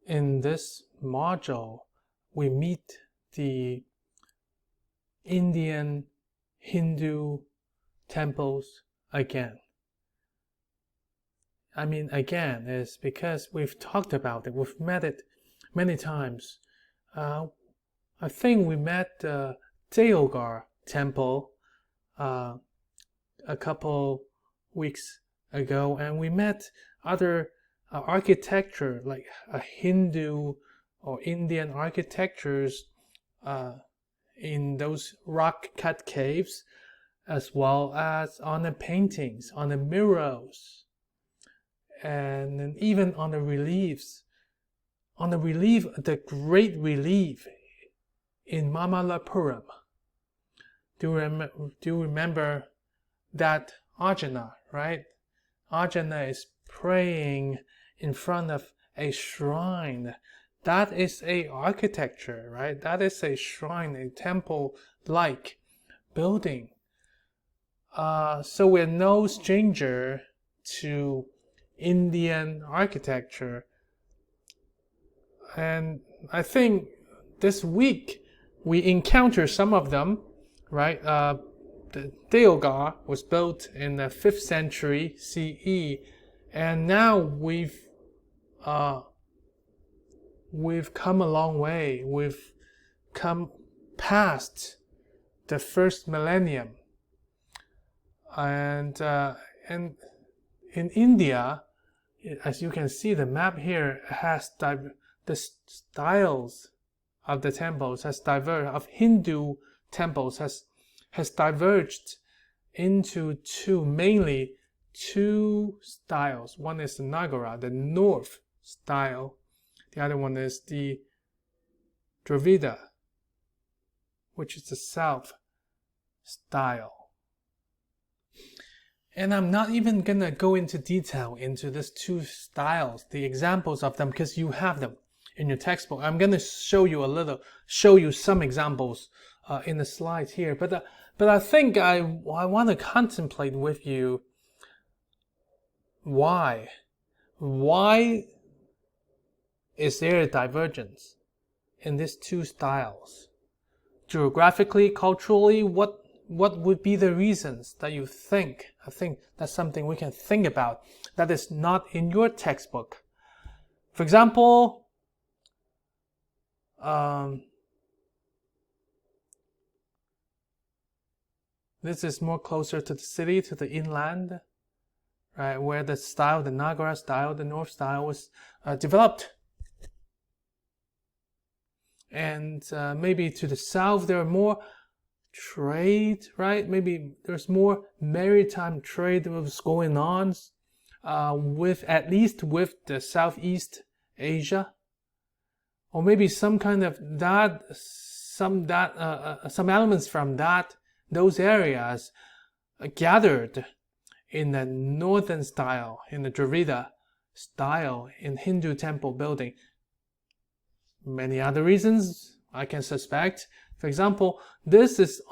in this module, we meet the Indian Hindu temples again. I mean, again, is because we've talked about it, we've met it many times. I think we met the Deogar temple a couple weeks ago, and we met other architecture like Hindu or Indian architectures in those rock-cut caves, as well as on the paintings, on the murals, and even on the reliefs. On the relief, the great relief in Mamallapuram. Do you remember that Ajna, right? Ajna is praying in front of a shrine. That is a architecture, right? That is a shrine, a temple-like building. So we're no stranger to Indian architecture. And I think this week we encounter some of them, right? The Deogar was built in the 5th century CE, and now we've come a long way. We've come past the first millennium, and in India, as you can see, the map here has the styles of the temples has diverged, of Hindu temples has diverged into mainly two styles. One is the Nagara, the north style. The other one is the Dravida, which is the south style. And I'm not even gonna go into detail into these two styles, the examples of them, because you have them in your textbook. I'm gonna show you some examples in the slides here. But I think I want to contemplate with you why is there a divergence in these two styles? Geographically, culturally, what would be the reasons that you think? I think that's something we can think about that is not in your textbook. For example, this is more closer to the city, to the inland, right, where the style, the Nagara style, the north style was developed. And maybe to the south there are more trade, right? Maybe there's more maritime trade that was going on with at least with the Southeast Asia, or maybe some kind of some elements from those areas gathered in the northern style, in the Dravida style in Hindu temple building. Many other reasons I can suspect. For example, this is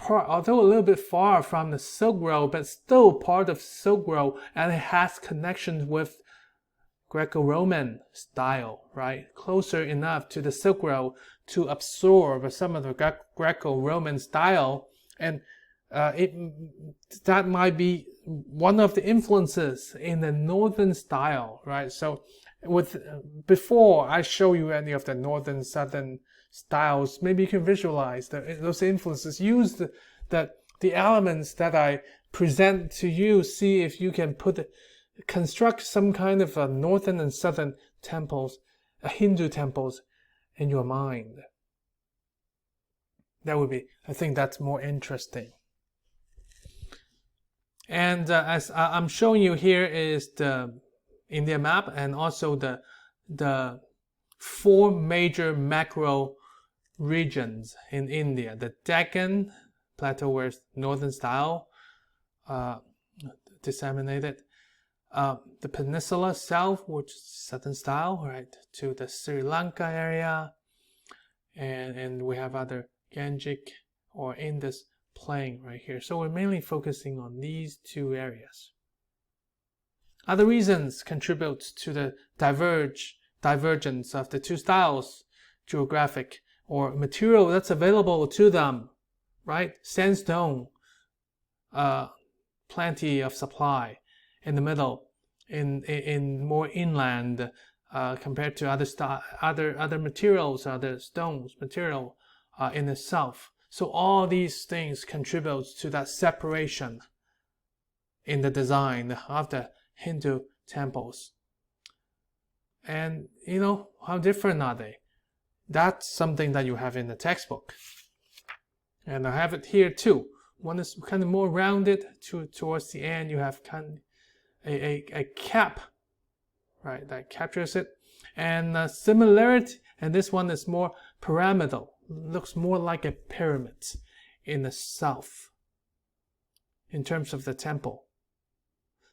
although a little bit far from the Silk Road, but still part of Silk Road, and it has connections with Greco-Roman style, right? Closer enough to the Silk Road to absorb some of the Greco-Roman style, and that might be one of the influences in the northern style, right? So before I show you any of the northern southern styles, maybe you can visualize those influences. Use the elements that I present to you. See if you can construct some kind of northern and southern temples, Hindu temples, in your mind. That would be, I think that's more interesting. And as I'm showing you here is the India map, and also the 4 major macro regions in India. The Deccan Plateau, where northern style disseminated. The peninsula south, which is southern style, right, to the Sri Lanka area, and we have other Gangic or Indus plain right here. So we're mainly focusing on these 2 areas. Other reasons contribute to the divergence of the two styles: geographic or material that's available to them, right? Sandstone, plenty of supply in the middle, in more inland compared to other materials, other stones material in the south. So all these things contribute to that separation in the design of the Hindu temples. And how different are they? That's something that you have in the textbook. And I have it here too. One is kind of more rounded. Towards the end, you have kind of a cap, right, that captures it. And similarity, and this one is more pyramidal. Looks more like a pyramid in the south in terms of the temple.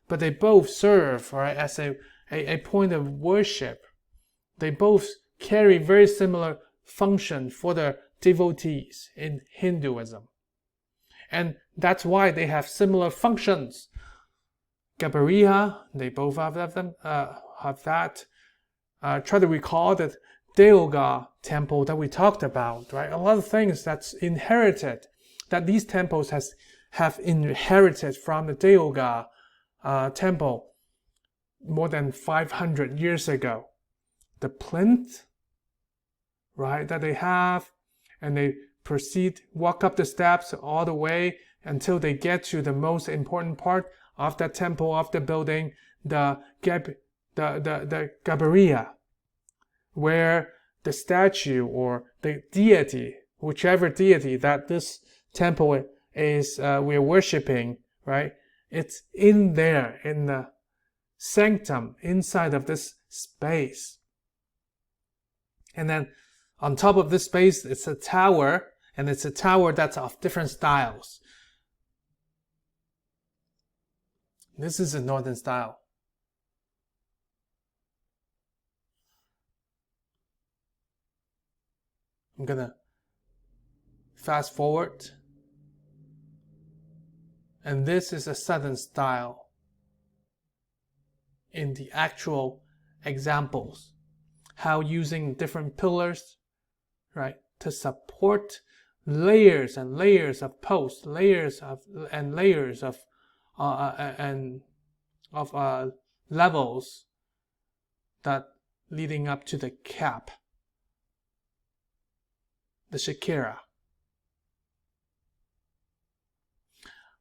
But they both serve, right, as a point of worship. They both carry very similar function for the devotees in Hinduism. And that's why they have similar functions. Garbhagriha, they both have that. Try to recall that Deogar temple that we talked about, right? A lot of things that's inherited, that these temples have inherited from the Deogar temple more than 500 years ago. The plinth, right, that they have, and they walk up the steps all the way until they get to the most important part of the temple, of the building, the Garbhagriha, where the statue or the deity, whichever deity that this temple is we're worshiping, right? It's in there, in the sanctum, inside of this space. And then on top of this space, it's a tower, and it's a tower that's of different styles. This is a northern style. I'm gonna fast forward. And this is a southern style in the actual examples. How using different pillars, right, to support layers and layers of posts, layers of levels that leading up to the cap, the Shakira.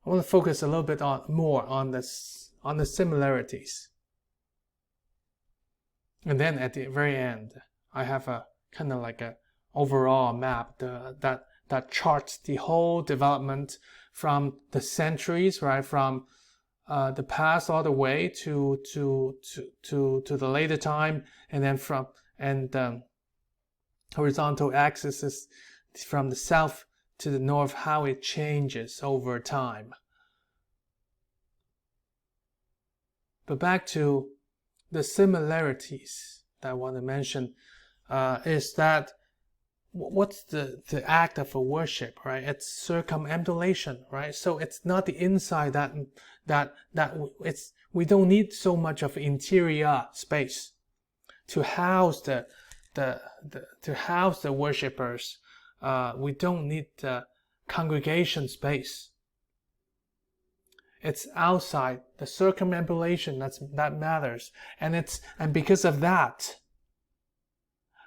I want to focus a little bit more on the similarities. And then at the very end, I have a kind of like a overall map that charts the whole development from the centuries, right, from the past all the way to the later time, and then horizontal axis is from the south to the north, how it changes over time. But back to the similarities that I want to mention is that what's the act of a worship, right? It's circumambulation, right? So it's not the inside that we don't need so much of interior space to house the worshippers. We don't need the congregation space. It's outside, the circumambulation that matters, and because of that,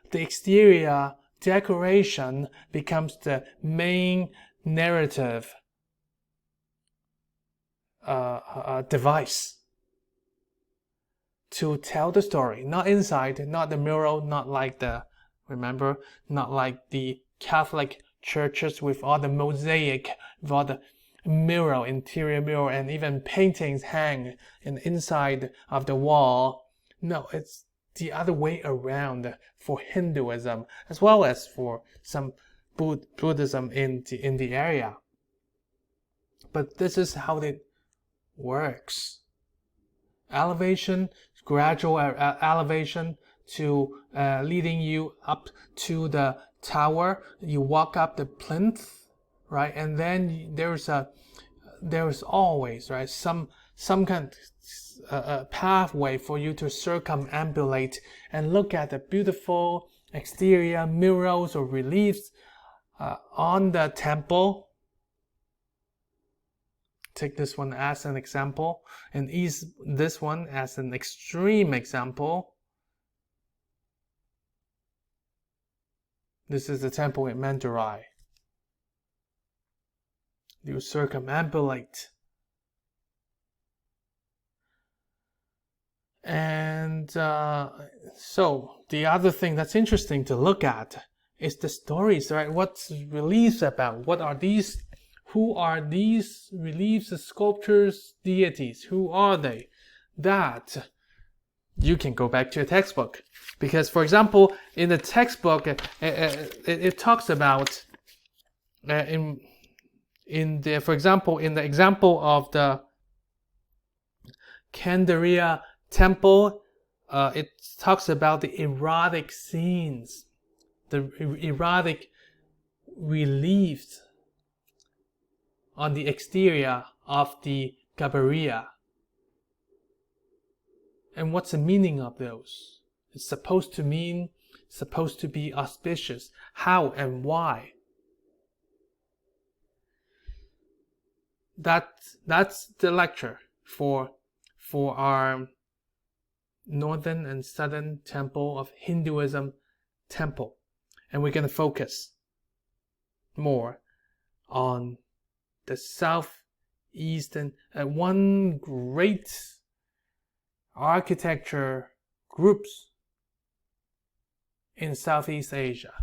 the exterior decoration becomes the main narrative device to tell the story. Not inside, not the mural, not like not like the Catholic churches with all the mosaic, with all the mural, interior mural, and even paintings hang inside of the wall. No, it's the other way around for Hinduism, as well as for some Buddhism in the area. But this is how it works. Elevation, gradual elevation to leading you up to the tower. You walk up the plinth, right, and then there's always, right, some kind pathway for you to circumambulate and look at the beautiful exterior murals or reliefs on the temple. Take this one as an example, and this one as an extreme example. This is the temple in Mandarai. You circumambulate. And so the other thing that's interesting to look at is the stories, right? What's reliefs about? What are these? Who are these reliefs, sculptures, deities? Who are they? That you can go back to a textbook, because, for example, in the textbook, it talks about for example, in the example of the Candaria temple, it talks about the erotic scenes, the erotic reliefs on the exterior of the Gabaria. And what's the meaning of those? It's supposed to be auspicious. How and why? That's the lecture for our northern and southern temple of Hinduism temple. And we're going to focus more on the southeastern, one great architecture groups in Southeast Asia.